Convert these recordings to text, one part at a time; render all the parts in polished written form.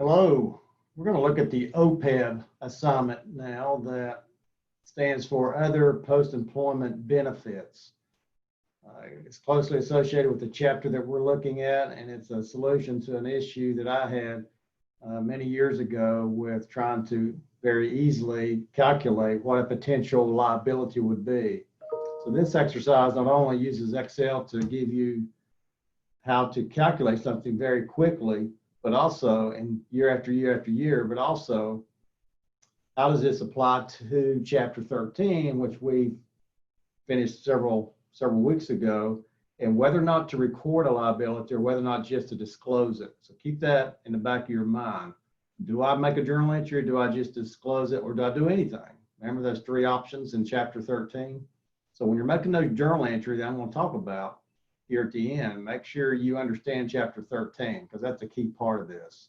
Hello, we're going to look at the OPEB assignment now that stands for Other Post-Employment Benefits. It's closely associated with the chapter that we're looking at, and it's a solution to an issue that I had many years ago with trying to very easily calculate what a potential liability would be. So this exercise not only uses Excel to give you how to calculate something very quickly, but also, and year after year after year, but also, how does this apply to Chapter 13, which we finished several weeks ago, and whether or not to record a liability or whether or not just to disclose it. So keep that in the back of your mind. Do I make a journal entry, or do I just disclose it, or do I do anything? Remember those three options in Chapter 13? So when you're making those journal entries that I'm going to talk about here at the end, make sure you understand Chapter 13, because that's a key part of this.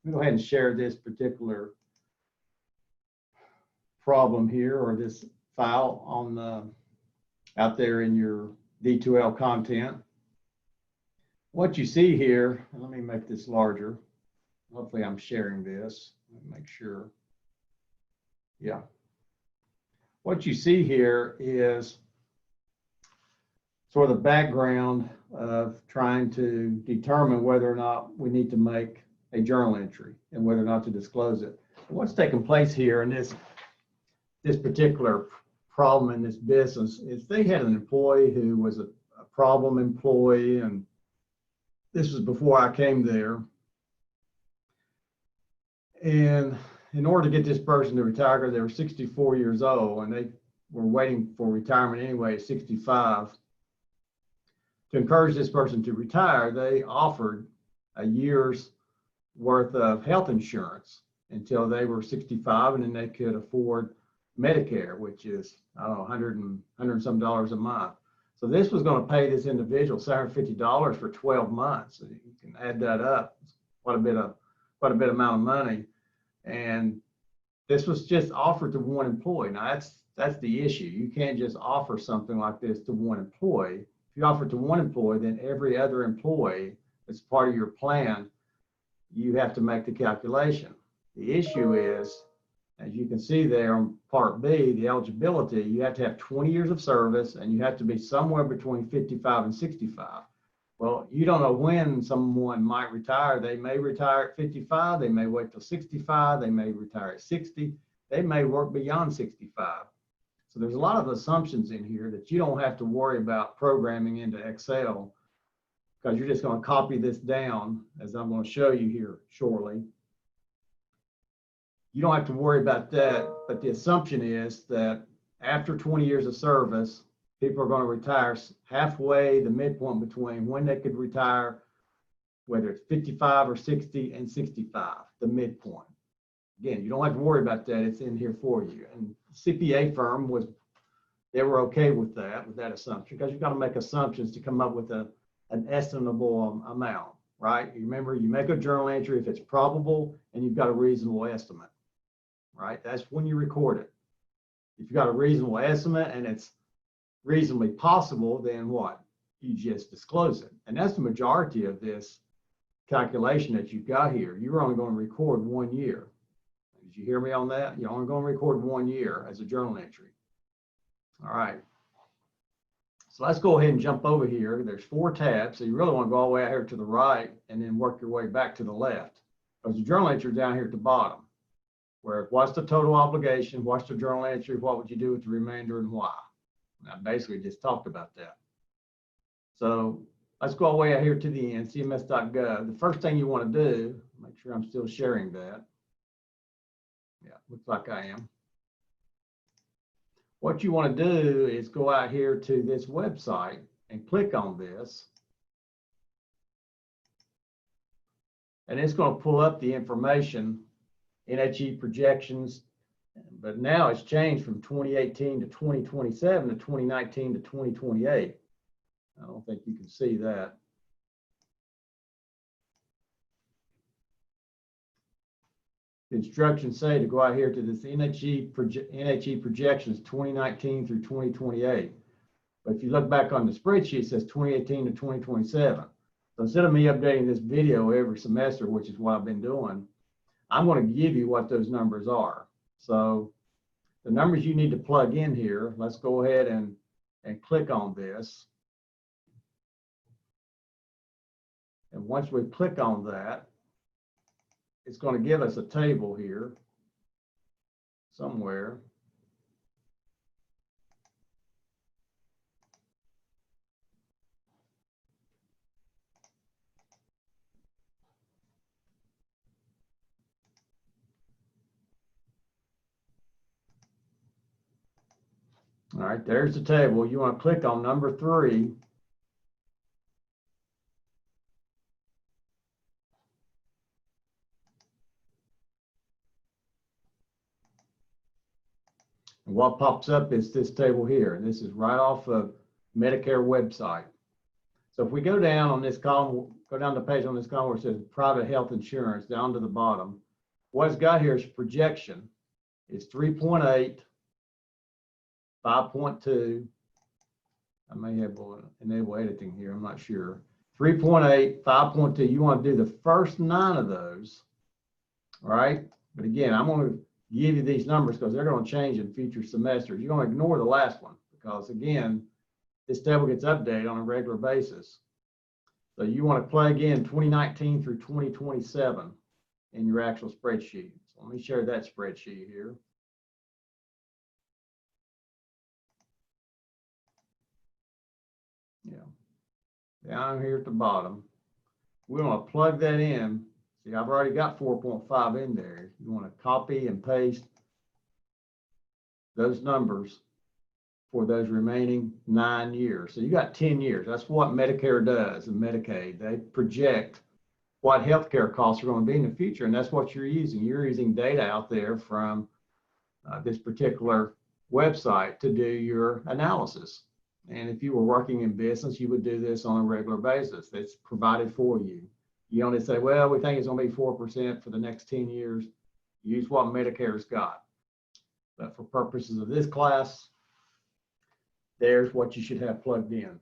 Let me go ahead and share this particular problem here, or this file on out there in your D2L content. What you see here, let me make this larger. Hopefully I'm sharing this. Let me make sure. Yeah. What you see here is sort of the background of trying to determine whether or not we need to make a journal entry and whether or not to disclose it. What's taking place here in this particular problem in this business is they had an employee who was a problem employee, and this was before I came there. And in order to get this person to retire, they were 64 years old and they were waiting for retirement anyway at 65. To encourage this person to retire, they offered a year's worth of health insurance until they were 65, and then they could afford Medicare, which is, I don't know, $100 and some dollars a month. So this was going to pay this individual $750 for 12 months. So you can add that up. It's quite a bit amount of money. And this was just offered to one employee. Now that's the issue. You can't just offer something like this to one employee. If you offer it to one employee, then every other employee that's part of your plan, you have to make the calculation. The issue is, as you can see there on Part B, the eligibility, you have to have 20 years of service and you have to be somewhere between 55 and 65. Well, you don't know when someone might retire. They may retire at 55, they may wait till 65, they may retire at 60, they may work beyond 65. So there's a lot of assumptions in here that you don't have to worry about programming into Excel, because you're just going to copy this down, as I'm going to show you here shortly. You don't have to worry about that, but the assumption is that after 20 years of service, people are going to retire halfway, the midpoint between when they could retire, whether it's 55 or 60 and 65, the midpoint. Again, you don't have to worry about that. It's in here for you. And CPA firm they were okay with that assumption, because you've got to make assumptions to come up with an estimable amount, right? You remember, you make a journal entry if it's probable and you've got a reasonable estimate, right? That's when you record it. If you've got a reasonable estimate and it's reasonably possible, then what? You just disclose it. And that's the majority of this calculation that you've got here. You're only going to record 1 year. Did you hear me on that? You're only going to record 1 year as a journal entry. All right. So let's go ahead and jump over here. There's 4 tabs. So you really want to go all the way out here to the right and then work your way back to the left. Because the journal entry is down here at the bottom, where what's the total obligation, what's the journal entry, what would you do with the remainder, and why? And I basically just talked about that. So let's go all the way out here to the end, cms.gov. The first thing you want to do, make sure I'm still sharing that. Yeah, looks like I am. What you want to do is go out here to this website and click on this. And it's going to pull up the information, NHE projections, but now it's changed from 2018 to 2027 to 2019 to 2028. I don't think you can see that. The instructions say to go out here to this NHE projections 2019 through 2028. But if you look back on the spreadsheet, it says 2018 to 2027. So instead of me updating this video every semester, which is what I've been doing, I'm going to give you what those numbers are. So the numbers you need to plug in here, let's go ahead and click on this. And once we click on that, it's going to give us a table here somewhere. All right, there's the table. You want to click on number 3. And what pops up is this table here. And this is right off of Medicare website. So if we go down on this column, go down the page on this column where it says private health insurance down to the bottom, what it's got here is projection. It's 3.8, 5.2. I may have enable editing here, I'm not sure. 3.8, 5.2, you want to do the first 9 of those, all right? But again, I'm going to give you these numbers because they're going to change in future semesters. You're going to ignore the last one because, again, this table gets updated on a regular basis. So you want to plug in 2019 through 2027 in your actual spreadsheet. So let me share that spreadsheet here. Yeah, down here at the bottom, we want to plug that in. See, I've already got 4.5 in there. You want to copy and paste those numbers for those remaining 9 years. So you got 10 years. That's what Medicare does and Medicaid. They project what healthcare costs are going to be in the future, and that's what you're using. You're using data out there from this particular website to do your analysis. And if you were working in business, you would do this on a regular basis. It's provided for you. You only say, well, we think it's going to be 4% for the next 10 years. Use what Medicare's got. But for purposes of this class, there's what you should have plugged in.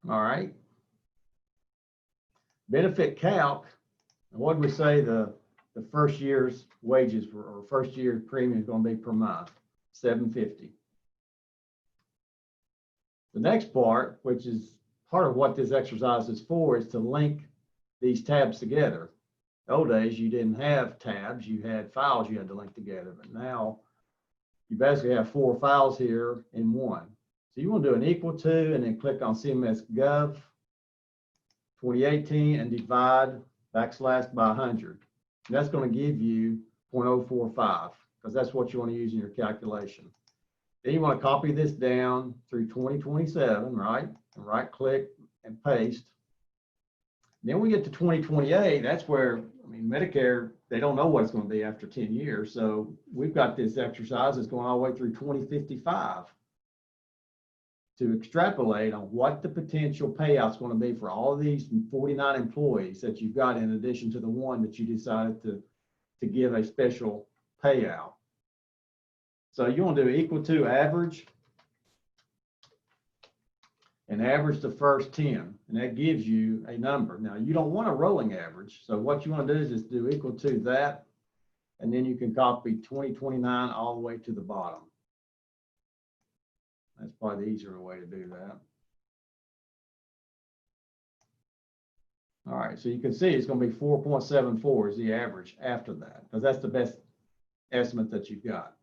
All right. Benefit calc, what did we say the first year's wages were, or first year's premium is going to be per month? $750. The next part, which is part of what this exercise is for, is to link these tabs together. The old days, you didn't have tabs, you had files you had to link together, but now you basically have 4 files here in one. So you want to do an equal to, and then click on CMS Gov 2018 and divide backslash by 100. And that's going to give you 0.045 because that's what you want to use in your calculation. Then you want to copy this down through 2027, right? And right click and paste. Then we get to 2028. That's where, I mean, Medicare, they don't know what it's going to be after 10 years. So we've got this exercise that's going all the way through 2055 to extrapolate on what the potential payout's going to be for all of these 49 employees that you've got in addition to the one that you decided to give a special payout. So you want to do equal to average and average the first 10, and that gives you a number. Now you don't want a rolling average, so what you want to do is just do equal to that, and then you can copy 2029 all the way to the bottom. That's probably the easier way to do that. All right, so you can see it's going to be 4.74 is the average after that, because that's the best estimate that you've got.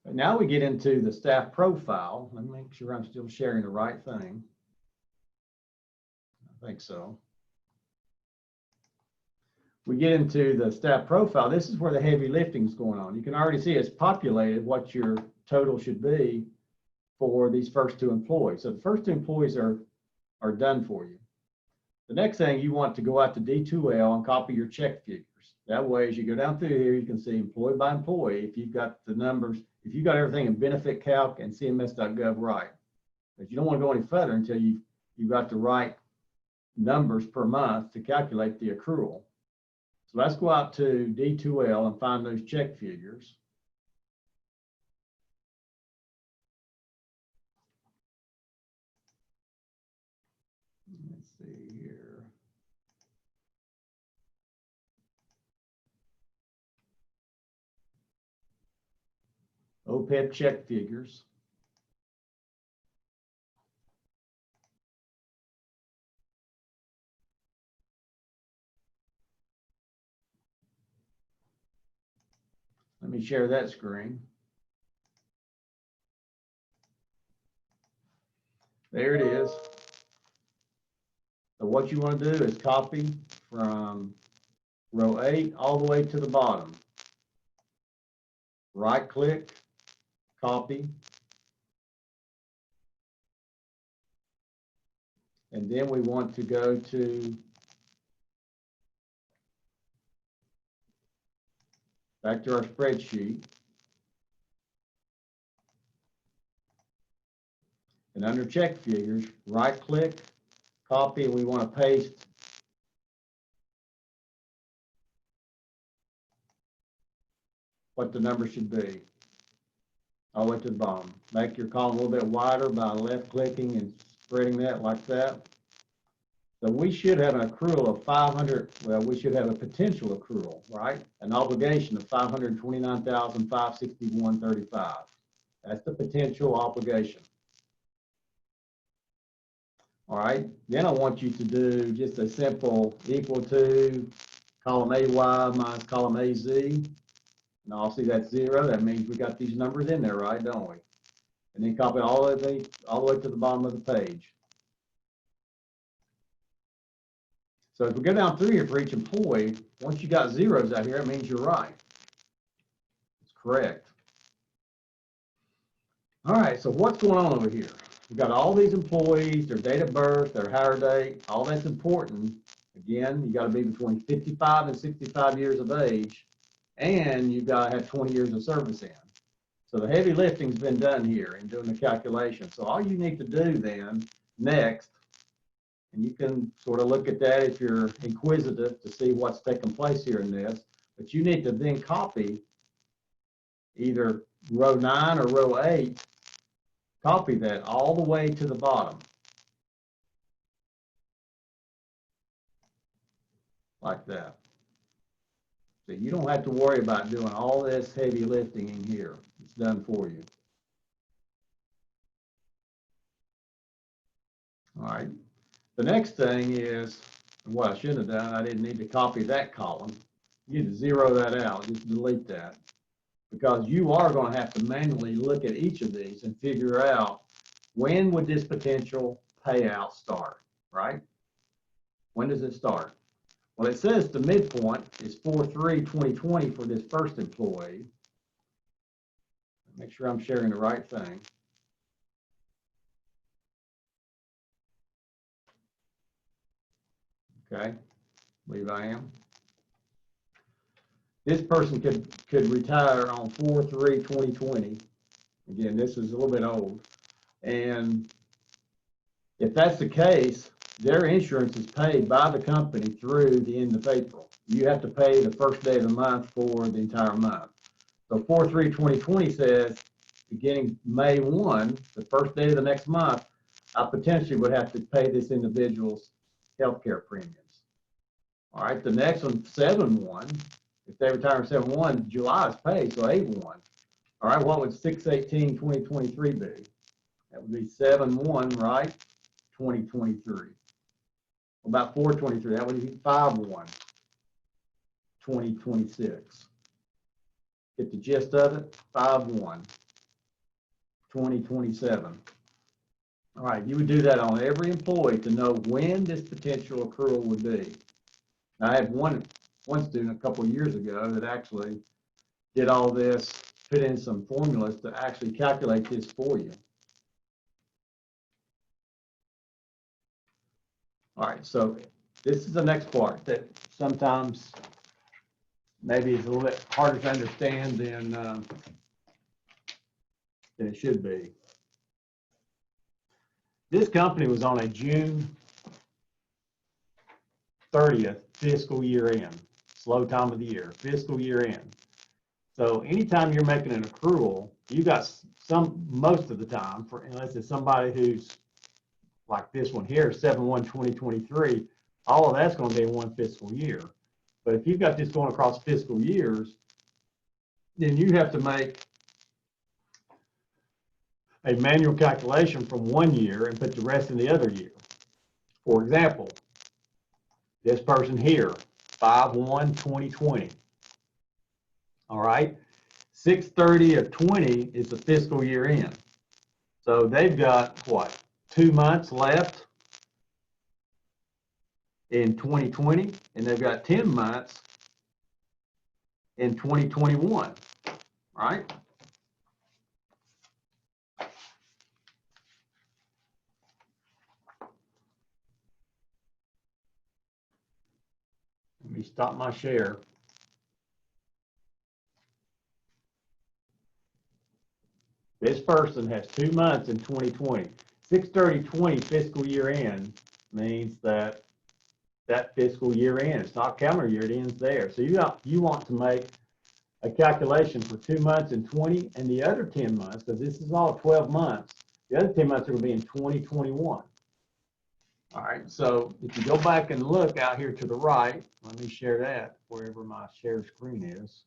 But now we get into the staff profile. Let me make sure I'm still sharing the right thing. I think so. We get into the staff profile. This is where the heavy lifting is going on. You can already see it's populated what your total should be for these first 2 employees. So the first 2 employees are done for you. The next thing, you want to go out to D2L and copy your check figures. That way, as you go down through here, you can see employee by employee, if you've got the numbers, if you've got everything in benefit calc and CMS.gov right. But you don't want to go any further until you've got the right numbers per month to calculate the accrual. So let's go out to D2L and find those check figures. let's see here. OPEB check figures. Let me share that screen. There it is. So what you want to do is copy from row 8 all the way to the bottom. Right click, copy. And then we want to go to back to our spreadsheet. And under check figures, right click, copy, and we want to paste what the number should be all the way to the bottom. Make your column a little bit wider by left clicking and spreading that like that. So we should have an accrual of 500, well, we should have a potential accrual, right? An obligation of $529,561.35. That's the potential obligation. All right, then I want you to do just a simple equal to column AY minus column AZ. And I'll see that's 0. That means we got these numbers in there, right, don't we? And then copy all the way to the bottom of the page. So if we go down through here for each employee, once you got zeros out here, it means you're right. It's correct. All right, so what's going on over here? We've got all these employees, their date of birth, their hire date, all that's important. Again, you got to be between 55 and 65 years of age, and you've got to have 20 years of service in. So the heavy lifting's been done here in doing the calculation. So all you need to do then, next, and you can sort of look at that if you're inquisitive to see what's taking place here in this, but you need to then copy either row 9 or row 8, copy that all the way to the bottom. Like that. So you don't have to worry about doing all this heavy lifting in here. It's done for you. All right. The next thing is, what I should have done, I didn't need to copy that column. You need to zero that out, just delete that. Because you are going to have to manually look at each of these and figure out when would this potential payout start, right? When does it start? Well, it says the midpoint is 4/3/2020 for this first employee. Make sure I'm sharing the right thing. Okay, I believe I am. This person could retire on 4/3/2020. Again, this is a little bit old. And if that's the case, their insurance is paid by the company through the end of April. You have to pay the first day of the month for the entire month. So 4/3/2020 says, beginning May 1, the first day of the next month, I potentially would have to pay this individual's healthcare premiums. All right, the next one, 7/1, if they retire on 7/1, July is paid, so 8/1. All right, what would 6/18/2023 be? That would be 7/1, right? 2023. About 4/23, that would be 5/1, 2026. Get the gist of it? 5/1, 2027. All right, you would do that on every employee to know when this potential accrual would be. Now, I had one student a couple of years ago that actually did all this, put in some formulas to actually calculate this for you. All right, so this is the next part that sometimes maybe is a little bit harder to understand than it should be. This company was on a June 30th fiscal year end, slow time of the year, fiscal year end. So anytime you're making an accrual, you got most of the time, unless it's somebody who's like this one here, 7/1/2023, all of that's going to be one fiscal year. But if you've got this going across fiscal years, then you have to make a manual calculation from one year and put the rest in the other year. For example, this person here, 5/1/2020. All right, 6/30/20 is the fiscal year end. So they've got what, 2 months left in 2020, and they've got 10 months in 2021, right? Let me stop my share. This person has 2 months in 2020. 6/30/20 fiscal year end means that fiscal year end, it's not calendar year, it ends there. So you want to make a calculation for 2 months in 20 and the other 10 months, because this is all 12 months. The other 10 months are going to be in 2021. All right, so if you go back and look out here to the right, let me share that wherever my share screen is.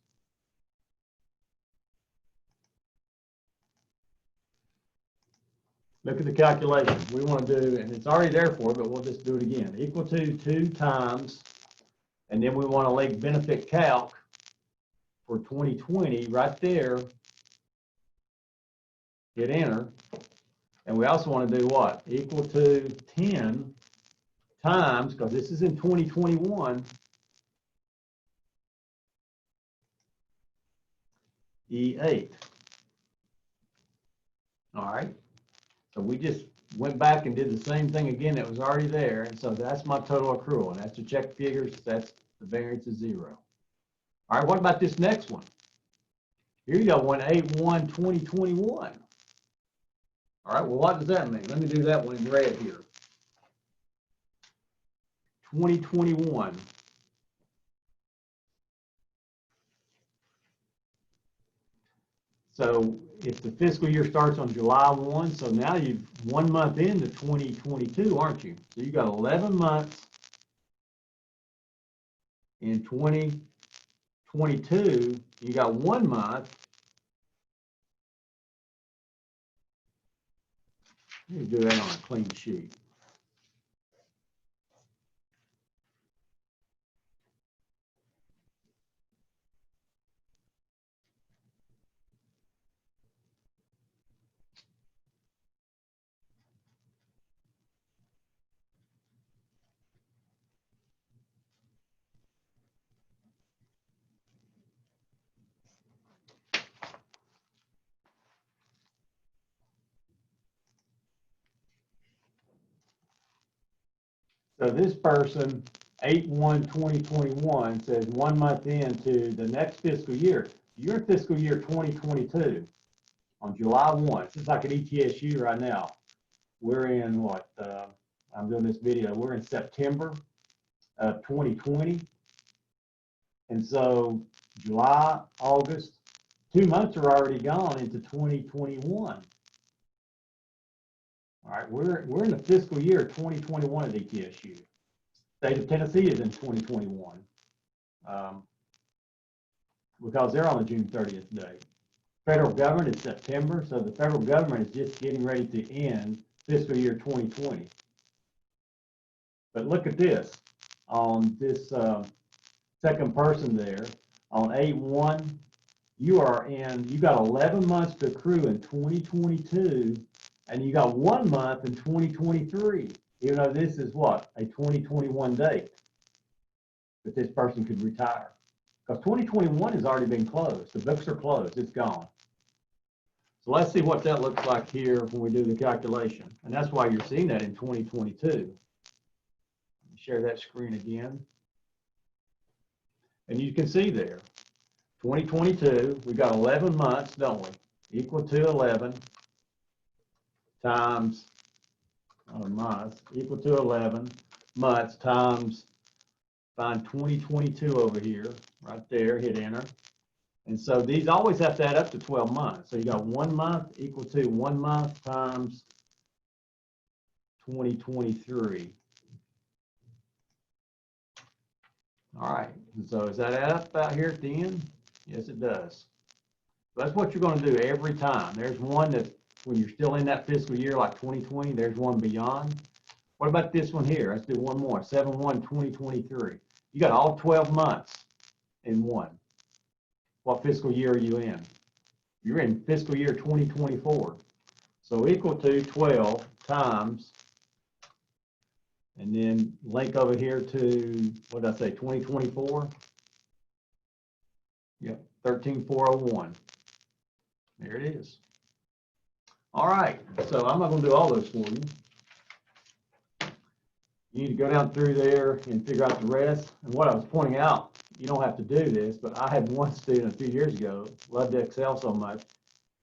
Look at the calculation we want to do, and it's already there for it, but we'll just do it again. Equal to 2 times, and then we want to link benefit calc for 2020 right there. Hit enter. And we also want to do what? Equal to 10 times, because this is in 2021, E8. All right. So we just went back and did the same thing again that was already there. And so that's my total accrual. And that's the check figures. That's the variance is 0. All right, what about this next one? Here you go, 1/8/1/2021. All right, well, what does that mean? Let me do that one in red here. 2021. So if the fiscal year starts on July 1, so now you've 1 month into 2022, aren't you? So you got 11 months in 2022. You got 1 month. Let me do that on a clean sheet. So this person, 8/1/2021, says 1 month into the next fiscal year. You're in fiscal year 2022 on July 1. It's just like at ETSU right now. We're in what? I'm doing this video. We're in September of 2020. And so July, August, 2 months are already gone into 2021. All right, we're in the fiscal year 2021 at ETSU. State of Tennessee is in 2021 because they're on the June 30th date. Federal government is September, so the federal government is just getting ready to end fiscal year 2020. But look at this, on this second person there, on 8/1, you got 11 months to accrue in 2022, and you got 1 month in 2023, even though this is what, a 2021 date that this person could retire. Because 2021 has already been closed. The books are closed, it's gone. So let's see what that looks like here when we do the calculation. And that's why you're seeing that in 2022. Let me share that screen again. And you can see there, 2022, we got 11 months, don't we? Equal to 11 times, months, equal to 11 months times, find 2022 over here, right there, hit enter. And so these always have to add up to 12 months. So you got 1 month equal to 1 month times 2023. All right, so is that up out here at the end? Yes, it does. So that's what you're going to do every time. There's one that when you're still in that fiscal year like 2020, there's one beyond. What about this one here? Let's do one more, 7/1/2023. You got all 12 months in one. What fiscal year are you in? You're in fiscal year 2024. So equal to 12 times, and then link over here to, what did I say, 2024? Yep, 13,401. There it is. All right, so I'm not going to do all those for you. You need to go down through there and figure out the rest. And what I was pointing out, you don't have to do this, but I had one student a few years ago, loved Excel so much,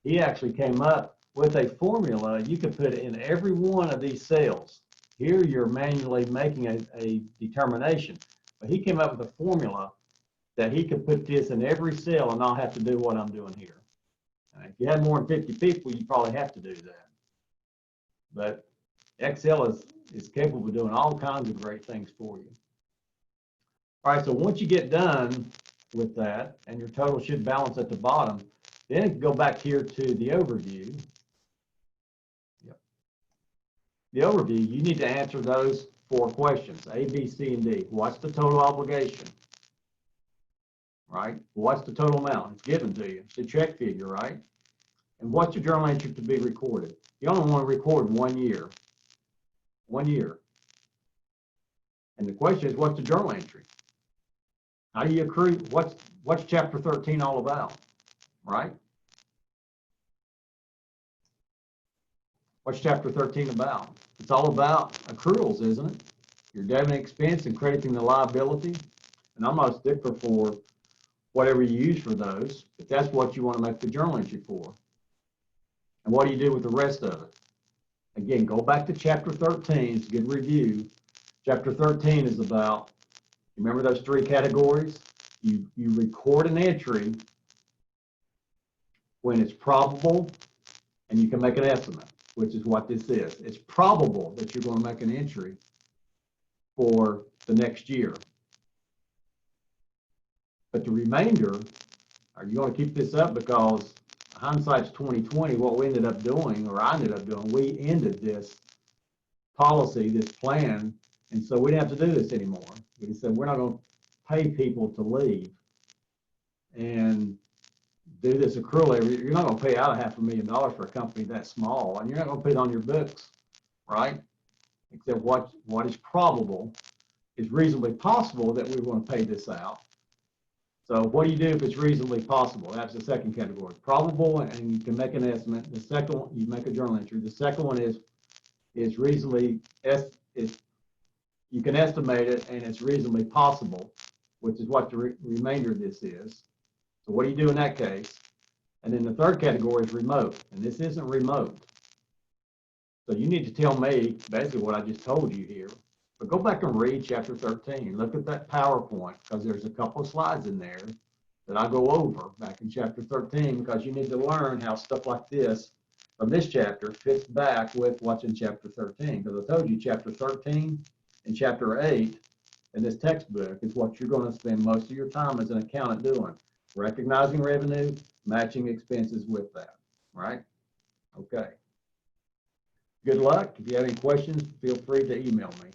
he actually came up with a formula you could put in every one of these cells. Here you're manually making a determination, but he came up with a formula that he could put this in every cell and not have to do what I'm doing here. If you have more than 50 people, you probably have to do that. But Excel is capable of doing all kinds of great things for you. All right, so once you get done with that, and your total should balance at the bottom, then go back here to the overview. Yep. The overview, you need to answer those 4 questions, A, B, C, and D. What's the total obligation? Right? What's the total amount? It's given to you. It's a check figure, right? And what's your journal entry to be recorded? You only want to record 1 year. 1 year. And the question is, what's the journal entry? How do you accrue? What's chapter 13 all about? Right? What's chapter 13 about? It's all about accruals, isn't it? Your debiting expense and crediting the liability. And I'm not a stickler for whatever you use for those, if that's what you want to make the journal entry for. And what do you do with the rest of it? Again, go back to chapter 13. It's a good review. Chapter 13 is about, remember those 3 categories? You record an entry when it's probable and you can make an estimate, which is what this is. It's probable that you're going to make an entry for the next year. But the remainder, are you going to keep this up? Because hindsight's 2020, what we ended up doing, or I ended up doing, we ended this policy, this plan, and so we didn't have to do this anymore. We said we're not going to pay people to leave and do this accrual every year. You're not going to pay out $500,000 for a company that small, and you're not going to put it on your books, right? Except what is probable is reasonably possible that we want to pay this out. So what do you do if it's reasonably possible? That's the second category. Probable, and you can make an estimate. The second one, you make a journal entry. The second one is reasonably, you can estimate it, and it's reasonably possible, which is what the remainder of this is. So what do you do in that case? And then the third category is remote, and this isn't remote. So you need to tell me basically what I just told you here. But go back and read chapter 13. Look at that PowerPoint, because there's a couple of slides in there that I go over back in chapter 13, because you need to learn how stuff like this from this chapter fits back with what's in chapter 13. Because I told you chapter 13 and chapter 8 in this textbook is what you're going to spend most of your time as an accountant doing. Recognizing revenue, matching expenses with that, right? Okay. Good luck. If you have any questions, feel free to email me.